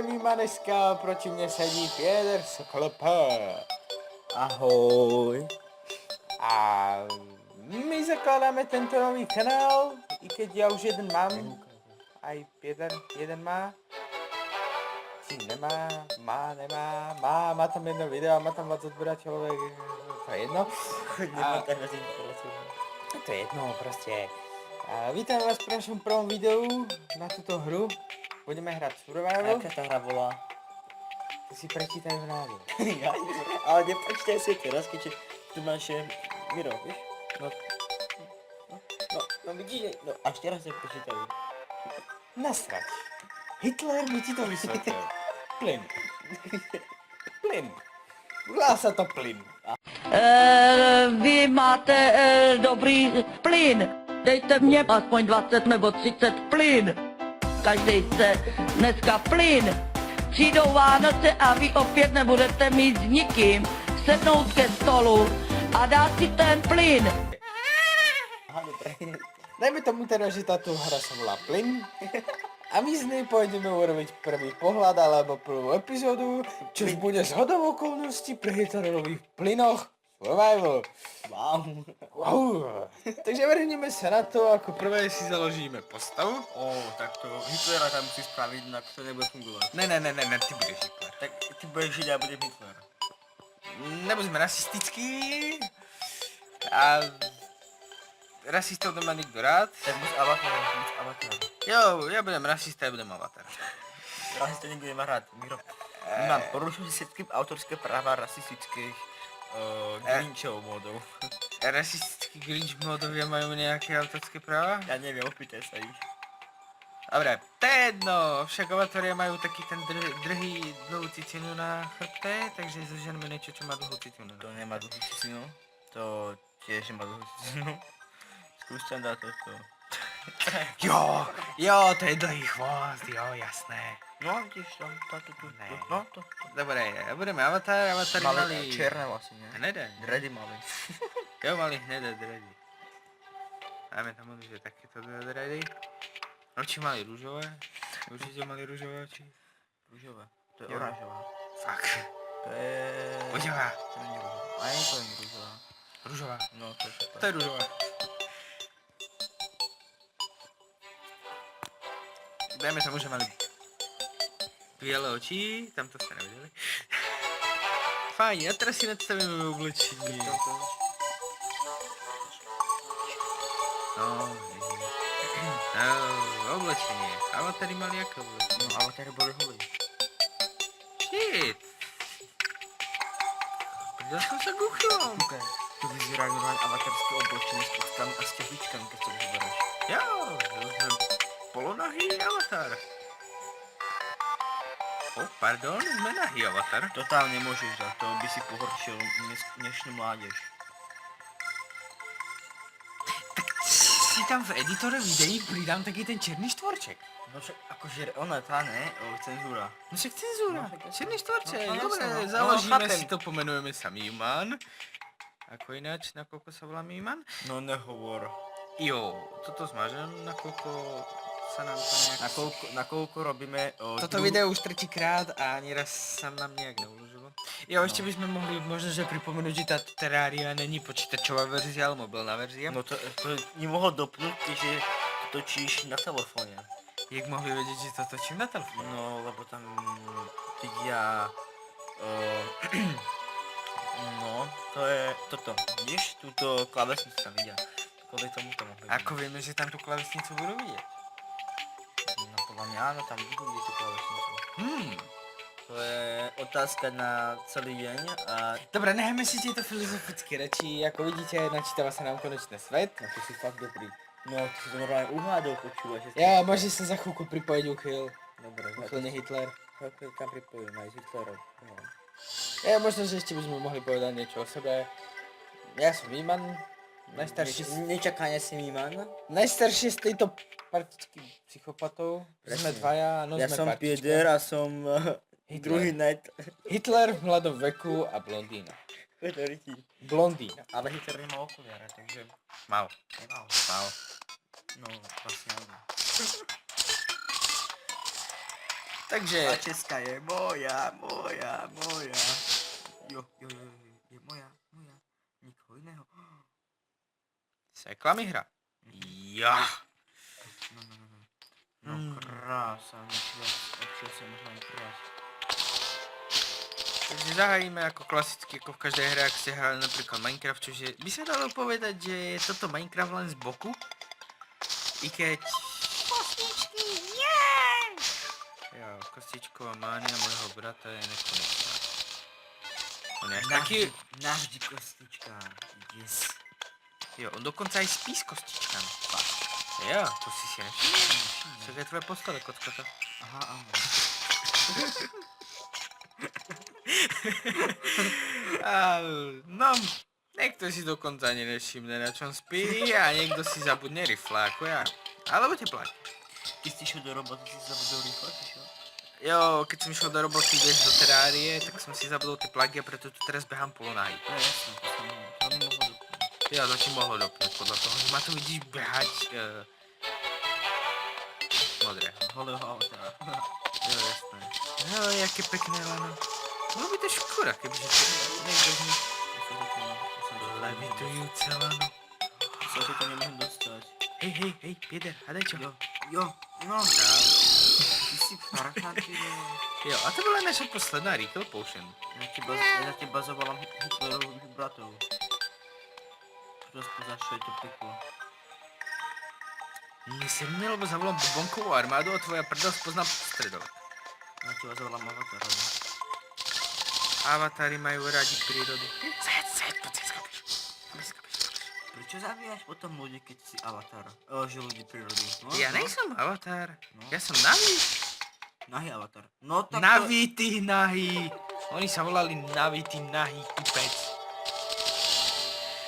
Mýmaneska, proti mne sedí Pěter Soklop. Ahoj. A my zakladáme tento nový kanál, i keď ja už jeden mám. Aj Pěter jeden má. Či nemá, má tam jedno video, má tam 20 odberateľov, to je jedno. To je jedno proste. A vítam vás pri našom prvom videu na túto hru. Budeme hrať Survival. Aká tá hra volá? To si prečítajú názov. Ale neprečítaj si teraz, keďže tu máš Miro, víš? No vidíš, no až teraz sa prečítajú. Nasrať. Hitler mi ti to vysvetlil. Plyn. Volá sa to plyn. Vy máte dobrý plyn. Dejte mě aspoň 20 nebo 30 plyn. Každý chce dneska plyn. Přijdou Vánoce a vy opět nebudete mít s nikým sednout ke stolu a dát si ten plyn. Aha, dobre. Dajme tomu teda, že táto hra sa volá Plyn. A my z nej pôjdeme urobiť prvý pohľad alebo prvú epizódu, čo bude zhodou okolností pri Hitlerových plynoch Survival. Wow. Takže vrhneme sa na to, ako prvé si založíme postavu. Tak to Hitlera tam musí spraviť, inak to nebude fungovať. Ne, ty budeš Hitler. Tak ty budeš Žid a budem Hitler. Nebudeme rasistickí. A rasistov nemá nikto rád. Tak buď avatar. Jo, ja budem rasista, ja budem avatar. Rasista nikto nemá rád, Miro. Mám porušujú si všetky autorské práva rasistických Grinchov modov. Rasistickí Grinch modovia majú nejaké autorské práva? Ja neviem, opýtaj sa ich. Dobre, to je jedno, však avatoria majú taký ten dlhú cicinu na chrbte, takže zoženme niečo, čo má dlhú cicinu. To nemá dlhú cicinu, to tiež nemá dlhú cicinu. Skús tam dať toto. Jo, to je dlhý chvost, jo, jasné. No, vidíš tam, táto tu, no to. Dobre, budeme avatári mali... Čierne vlasy, nie? Hnedé. Dredy mali. Jo, mali hnedé dredy. Dáme tam že takéto dredy. Oči mali rúžové. Určite mali rúžové oči. Rúžové, to je oranžová. Fakt. To je... Rúžová. To není rúžová. Aj to je rúžová. Rúžová. No, to je super. To je rúžová. Dajme tomu, že mali biele oči, tamto ste nevedeli. Fajn, a teraz si nastavíme oblečenie. No, oblečenie. Avatári mali aké oblečenie? No, avatári boli holí. Shit. Pridal som sa guchom. Kúkaj, tu vyzerá normálne avatárske oblečenie s kostami a s tehličkami, keď to vyberáš. Jo, už sme polonahý avatar. Pardon, sme nahý avatar. To tam nemôžeš dať, to by si pohoršil dnešnú mládež. Si tam v editore videí pridám taký ten černý štvorček. No však akože ona tá ne, cenzúra. No však cenzúra, černý štvorček, No, dobre, jasné, no. založíme No, si to, pomenujeme sa Mýman. Ako ináč, nakoľko sa volá Mýman? No nehovor. Jo, toto zmažem, nakoľko sa nám to nejak... Nakoľko robíme... Toto video už tretíkrát a ani raz sa nám nejak neuložilo. Jo, ešte by sme mohli možno, že pripomenúť, že táto Terraria není počítačová verzia, ale mobilná verzia. No to nemohol dopnúť, keďže to točíš na telefóne. Jak mohli vedieť, že to točím na telefóne? No, lebo tam vidia... no, to je toto. Vidíš, túto klávesnicu tam vidia. Kvôli tomu to mohli vidieť. Ako vieme, že tam tú klávesnicu budú vidieť? No podľa mňa áno, tam budú vidieť tú klávesnicu. To je otázka na celý deň a... Dobre, nechajme si tieto filozofické reči, ako vidíte, načítava sa nám konečne svet. No to si fakt dobrý. No, ty si to normálne uhádol, počúvaš. Ja, môže sa za chvíľku pripojiť Uchyl. Dobre, Uchylne Hitler. Chvíľku tam pripojím aj z Hitlerov. No. Ja, možno, že ešte by sme mohli povedať niečo o sebe. Ja som Mýman, najstarší... Nečakania si Mýman. Najstarší z tejto partičky psychopatov. Sme dvaja, no Ja sme som partička. Pieder a som druhý Hitler v mladom veku a blondína. Blondína. Ale Hitler nemal okuliare, takže... Mal. Nemal. Mal. No, vlastne áno. Takže, Česká je moja. Jo, je moja. Nikoho jiného. sekla mi hra. Ja. No krása, odčil jsem možná krát. Takže zahájíme jako klasicky, jako v každé hře, jak ste hrali napríklad Minecraft, čože by sa dalo povedať, že je toto Minecraft len z boku. I keď... Kostičky, nie! Jo, kostičková mánia môjho brata je nekonečná. On je až taký... Navždy kostička, yes. Jo, on dokonca aj spí s kostičkami. Fakt. Jo, to si nevšiml. Co je tvoje postele, kockota? Aha, áno. No, niekto si dokonca ani nevšimne, na čom spí a niekto si zabudne rifla, ako ja. Alebo teplák. Ty si šiel do roboty, si zabudol rýchlo, ty šiel? Jo, keď som išiel do roboty, ideš do terárie, tak som si zabudol tie plagy a preto tu teraz behám polonáhy. To je jasné, to mi mohlo doplniť. Jo, to ti mohlo dopnúť podľa toho, že ma tu vidíš behať modré. Holého auta. Jo, jasné. Jo, jaké pekné lano. Bolo by to škoda, kebyže to niekto z nich levitujúce lano. Sa to nemôžem dostať. Hej, Pieder, hádaj čo? Jo, no. Ty si parchán, ty vole. Jo, a to bola naša posledná Recall Potion. Ja za teba zavolám Hitlerových bratov. Prosto zašli to peklo. Nesemne, lebo zavolám bubonkovú armádu a tvoja prdel spoznám stredovek. Ja teba zavolám Avatara. Avatári majú radi prírodu. Sed, poď si skopíš. Prečo zabíjaš potom ľudí, keď si Avatar? Že ľudí prírody. No, Ja nejsem Avatar, ja som Navi. Nahý Avatar. No tak Navi, ty nahý. Oni sa volali Navi, ty nahý kupec.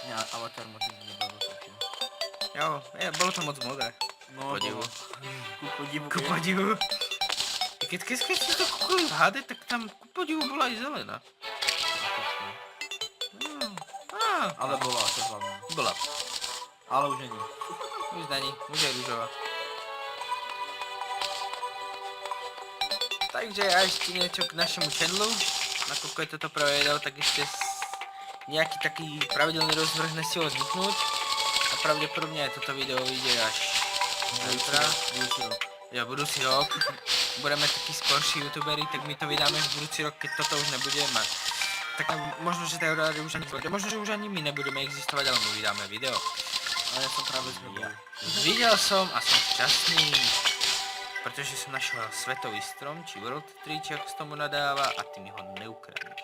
Ne, Avatar moc nebavil také. Jo, bolo to moc modré. No, Podivu. Ku podivu. Ku podivu. Keď si to kúkoli v HD, tak tam ku podivu bola aj zelená. Ale bola to hlavne. Bola. Ale už není. Už není, už je rúžová. Takže a ešte niečo k našemu channelu. Nakoľko je toto prvé video, tak ešte nejaký taký pravidelný rozvrh nesilo vzniknúť. A pravdepodobne aj toto video vyjde až zajtra. Jo, budúci rok. Budeme takí skorší youtuberi, tak my to vydáme v budúci rok, keď toto už nebudeme mať. Tak možno, že teorie už ani nebudeme, možno, že už ani my nebudeme existovať, ale my vydáme video. Ale ja som práve zvedel. Videl som a som šťastný, pretože som našiel svetový strom, či World Tree, či ako sa tomu nadáva, a ty mi ho neukradneš.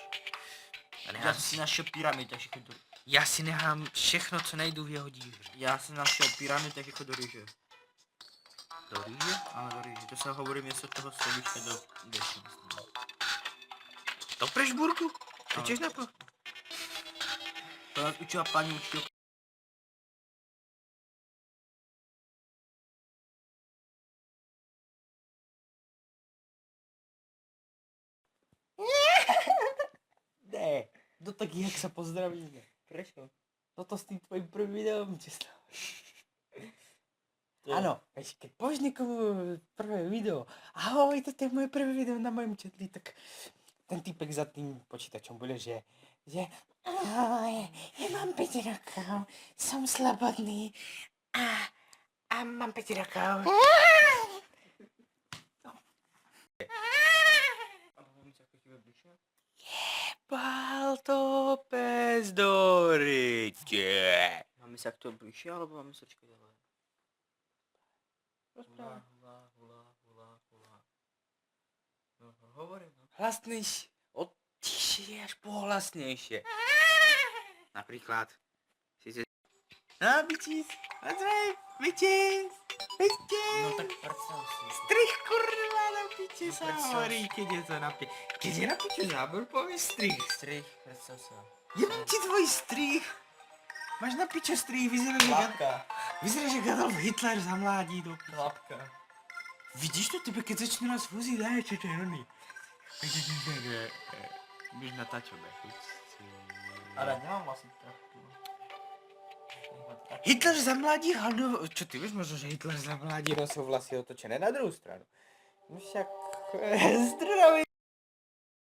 Ja som si našiel pyramid, takže chod do... Ja si nechám všechno, co nejdu v jeho díře. Ja si našiel pyramid, takže chod do ríže. Do ríže? Áno, do ríže. To sa hovorí miesto toho slovíčka do deši. Do Prešburgu? To tiež na po... To nás učila pani učiteľka. Ne, no tak jak sa pozdravíme? Prečo? Toto s tým tvojim prvým videom ti stávaš. Áno, keď povieš niekomu prvé video, ahoj, toto je moje prvé video na mojom četli, tak ten týpek za tým počítačom bude, že ahoj, ja mám 5 rokov, som slobodný a mám 5 rokov. Jebal to pes do ryte. Máme sa k tomu bližšie, alebo máme sa čakať ďalej? Rozprávaj. Hula. No, hovorím, no. Hlasnejšie, tišie až pohlasnejšie. Napríklad si no, bičís, bičís. No tak predstav si. Strich, kurva, na piči No, sa predstav hovorí, keď je to na piči. Keď je na piči zábor, povieš strich. Strich, predstav sa. Jebem ti tvoj strich. Máš na piču strich, vyzeráš jak Adolf Hitler za mládí do piči. Klapka. Vidíš to, tebe keď začne nás voziť, daj, čo to je oný. Budeš natáčať, Ale nemám vlastne trochu. Hitler za mládí hľadov... Čo ty vieš, možno, že Hitler za mládí nosil vlasy otočené na druhú stranu. No však... Zdravím.